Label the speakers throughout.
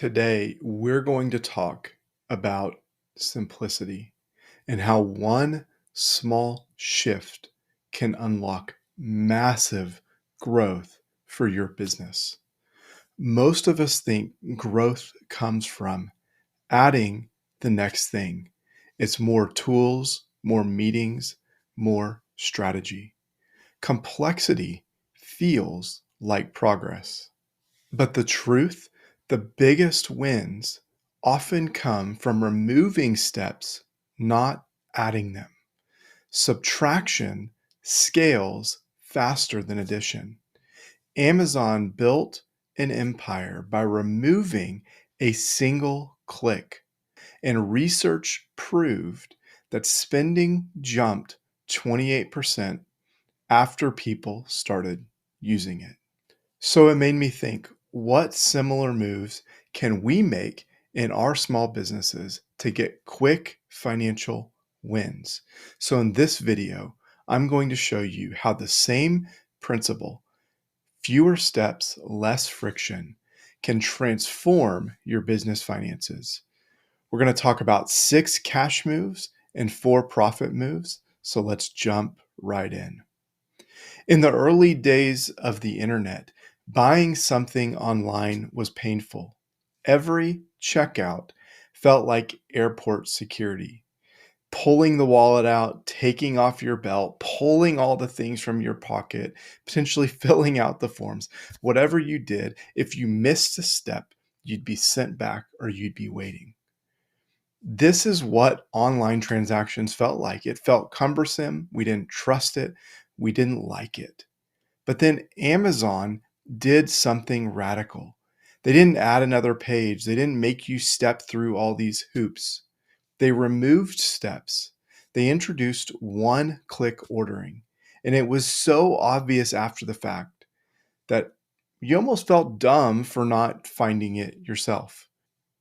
Speaker 1: Today, we're going to talk about simplicity and how one small shift can unlock massive growth for your business. Most of us think growth comes from adding the next thing. It's more tools, more meetings, more strategy. Complexity feels like progress. But the truth, the biggest wins often come from removing steps, not adding them. Subtraction scales faster than addition. Amazon built an empire by removing a single click, and research proved that spending jumped 28% after people started using it. So it made me think, what similar moves can we make in our small businesses to get quick financial wins? So in this video, I'm going to show you how the same principle, fewer steps, less friction, can transform your business finances. We're going to talk about 6 cash moves and 4 profit moves. So let's jump right in. In the early days of the internet, buying something online was painful. Every checkout felt like airport security. Pulling the wallet out, taking off your belt, pulling all the things from your pocket, potentially filling out the forms. Whatever you did, if you missed a step, you'd be sent back or you'd be waiting. This is what online transactions felt like. It felt cumbersome. We didn't trust it. We didn't like it. But then Amazon did something radical. They didn't add another page. They didn't make you step through all these hoops. They removed steps. They introduced one-click ordering. And it was so obvious after the fact that you almost felt dumb for not finding it yourself.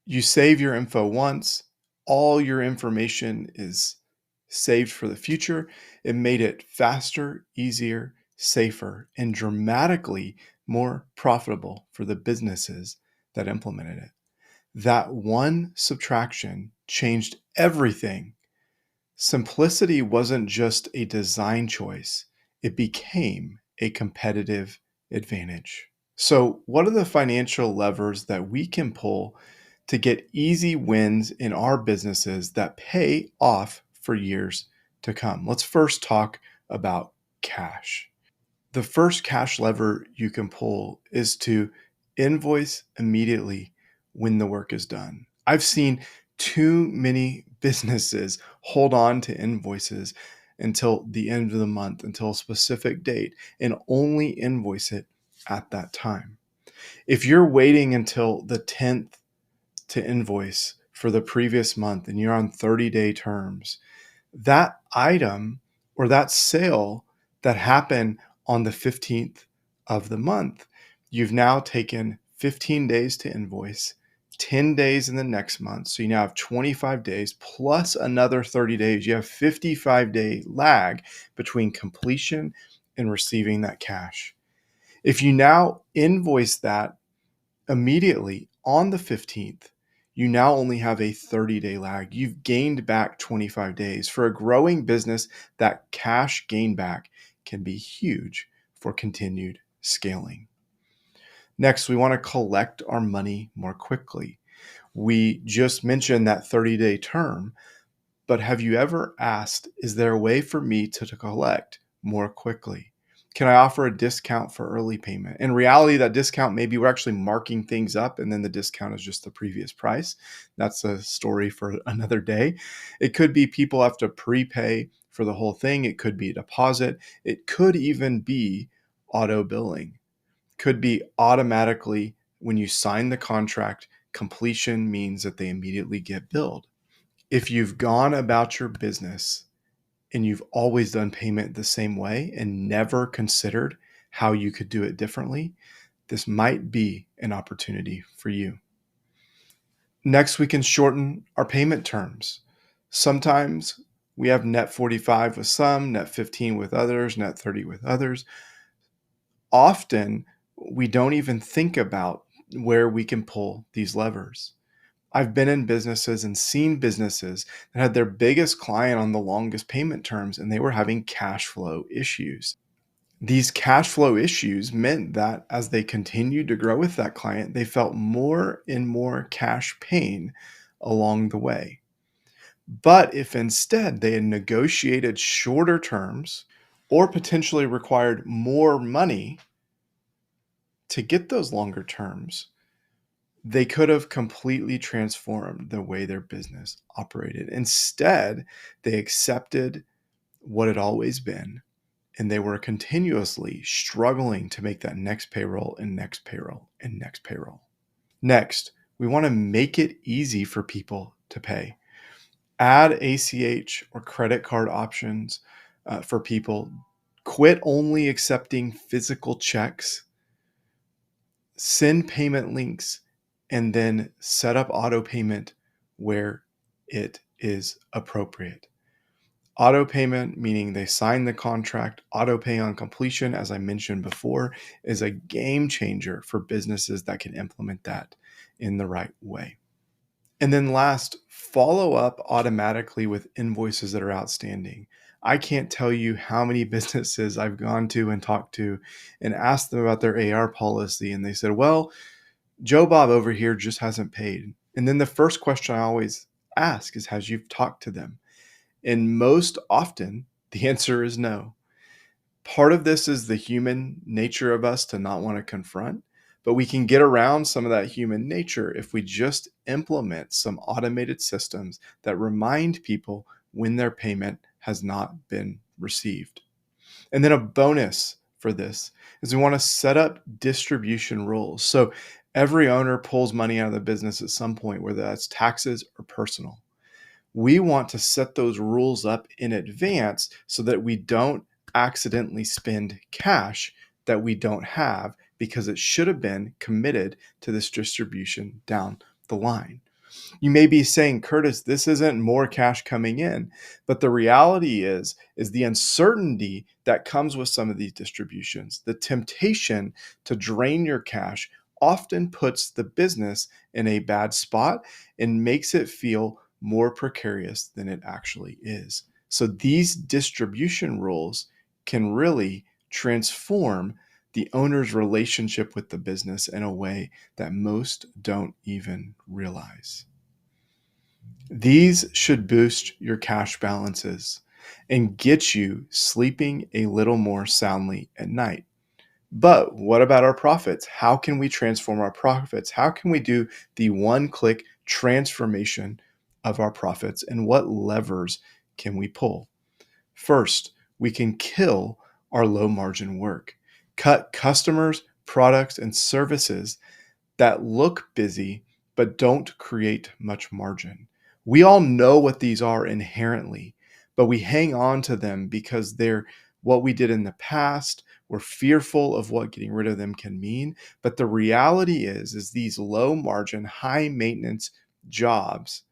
Speaker 1: You save your info once, all your information is saved for the future. It made it faster, easier, safer, and dramatically more profitable for the businesses that implemented it. That one subtraction changed everything. Simplicity wasn't just a design choice, it became a competitive advantage. So, what are the financial levers that we can pull to get easy wins in our businesses that pay off for years to come? Let's first talk about cash. The first cash lever you can pull is to invoice immediately when the work is done. I've seen too many businesses hold on to invoices until the end of the month, until a specific date, and only invoice it at that time. If you're waiting until the 10th to invoice for the previous month and you're on 30-day terms, that item or that sale that happened on the 15th of the month, you've now taken 15 days to invoice, 10 days in the next month. So you now have 25 days plus another 30 days. You have 55-day lag between completion and receiving that cash. If you now invoice that immediately on the 15th, you now only have a 30-day lag. You've gained back 25 days. For a growing business, that cash gain back can be huge for continued scaling. Next, we want to collect our money more quickly. We just mentioned that 30-day term, but have you ever asked, is there a way for me to collect more quickly? Can I offer a discount for early payment? In reality, that discount, maybe we're actually marking things up and then the discount is just the previous price. That's a story for another day. It could be people have to prepay for the whole thing. It could be a deposit. It could even be auto billing. Could be automatically when you sign the contract, completion means that they immediately get billed. If you've gone about your business and you've always done payment the same way and never considered how you could do it differently, this might be an opportunity for you. Next, we can shorten our payment terms. Sometimes we have net 45 with some, net 15 with others, net 30 with others. Often, we don't even think about where we can pull these levers. I've been in businesses and seen businesses that had their biggest client on the longest payment terms, and they were having cash flow issues. These cash flow issues meant that as they continued to grow with that client, they felt more and more cash pain along the way. But if instead they had negotiated shorter terms or potentially required more money to get those longer terms, they could have completely transformed the way their business operated. Instead, they accepted what had always been, and they were continuously struggling to make that next payroll and next payroll and next payroll. Next, we want to make it easy for people to pay. Add ACH or credit card options for people. Quit only accepting physical checks. Send payment links, and then set up auto payment where it is appropriate. Auto payment, meaning they sign the contract, auto pay on completion, as I mentioned before, is a game changer for businesses that can implement that in the right way. And then last, follow up automatically with invoices that are outstanding. I can't tell you how many businesses I've gone to and talked to and asked them about their AR policy. And they said, well, Joe Bob over here just hasn't paid. And then the first question I always ask is, has you talked to them? And most often the answer is no. Part of this is the human nature of us to not want to confront, but we can get around some of that human nature if we just implement some automated systems that remind people when their payment has not been received. And then a bonus for this is we want to set up distribution rules. So every owner pulls money out of the business at some point, whether that's taxes or personal. We want to set those rules up in advance so that we don't accidentally spend cash that we don't have because it should have been committed to this distribution down the line. You may be saying, Kurtis, this isn't more cash coming in, but the reality is the uncertainty that comes with some of these distributions. The temptation to drain your cash often puts the business in a bad spot and makes it feel more precarious than it actually is. So these distribution rules can really transform the owner's relationship with the business in a way that most don't even realize. These should boost your cash balances and get you sleeping a little more soundly at night. But what about our profits? How can we transform our profits? How can we do the one-click transformation of our profits, and what levers can we pull? First, we can kill our low margin work. Cut customers, products, and services that look busy but don't create much margin. We all know what these are inherently, but we hang on to them because they're what we did in the past. We're fearful of what getting rid of them can mean. But the reality is these low margin, high maintenance jobs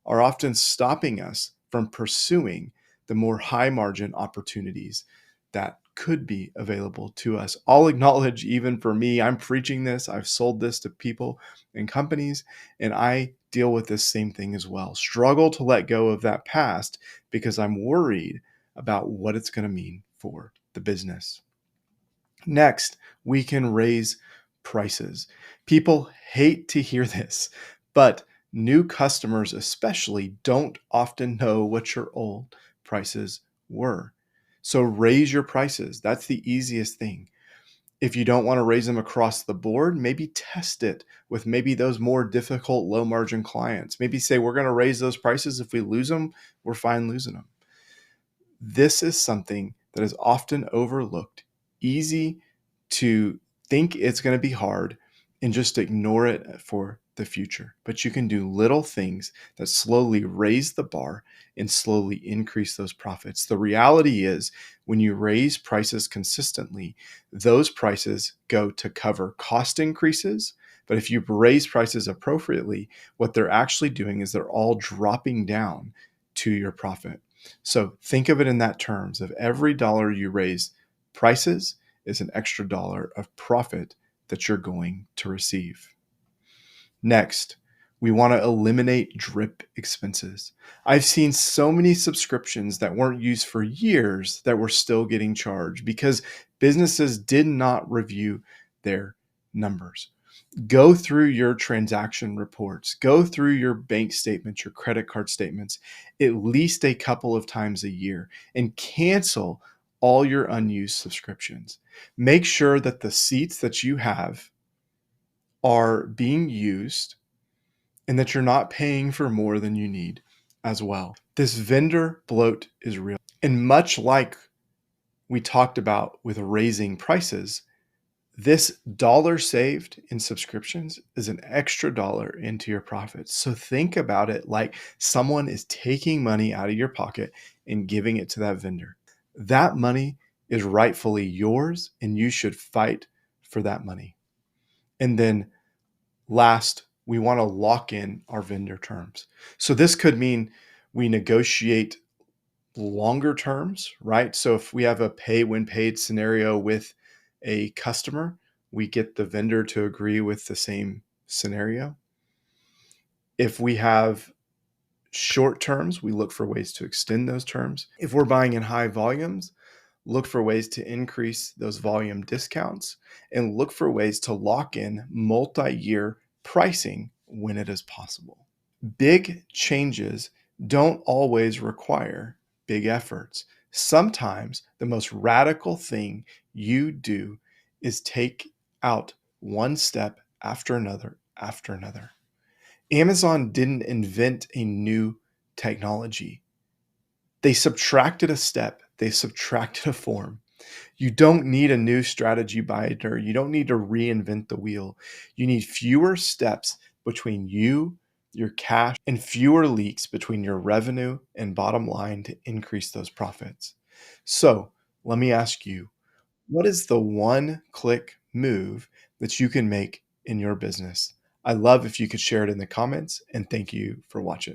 Speaker 1: are often stopping us from pursuing the more high margin opportunities that could be available to us. I'll acknowledge, even for me, I'm preaching this. I've sold this to people and companies, and I deal with this same thing as well. Struggle to let go of that past because I'm worried about what it's going to mean for the business. Next, we can raise prices. People hate to hear this, but new customers especially don't often know what your old prices were. So raise your prices. That's the easiest thing. If you don't want to raise them across the board, maybe test it with maybe those more difficult low margin clients. Maybe say, we're going to raise those prices. If we lose them, we're fine losing them. This is something that is often overlooked, easy to think it's going to be hard and just ignore it for the future. But you can do little things that slowly raise the bar and slowly increase those profits. The reality is, when you raise prices consistently, those prices go to cover cost increases. But if you raise prices appropriately, what they're actually doing is they're all dropping down to your profit. So think of it in that terms of every dollar you raise prices is an extra dollar of profit that you're going to receive. Next, we want to eliminate drip expenses. I've seen so many subscriptions that weren't used for years that were still getting charged because businesses did not review their numbers. Go through your transaction reports, go through your bank statements, your credit card statements at least a couple of times a year and cancel all your unused subscriptions. Make sure that the seats that you have are being used and that you're not paying for more than you need as well. This vendor bloat is real. And much like we talked about with raising prices, this dollar saved in subscriptions is an extra dollar into your profits. So think about it like someone is taking money out of your pocket and giving it to that vendor. That money is rightfully yours, and you should fight for that money. And then last, we want to lock in our vendor terms. So this could mean we negotiate longer terms, right? So if we have a pay when paid scenario with a customer, we get the vendor to agree with the same scenario. If we have short terms, we look for ways to extend those terms. If we're buying in high volumes, look for ways to increase those volume discounts and look for ways to lock in multi-year pricing when it is possible. Big changes don't always require big efforts. Sometimes the most radical thing you do is take out one step after another after another. Amazon didn't invent a new technology. They subtracted a step, they subtracted a form. You don't need a new strategy binder. You don't need to reinvent the wheel. You need fewer steps between you, your cash, and fewer leaks between your revenue and bottom line to increase those profits. So let me ask you, what is the one click move that you can make in your business? I love if you could share it in the comments, and thank you for watching.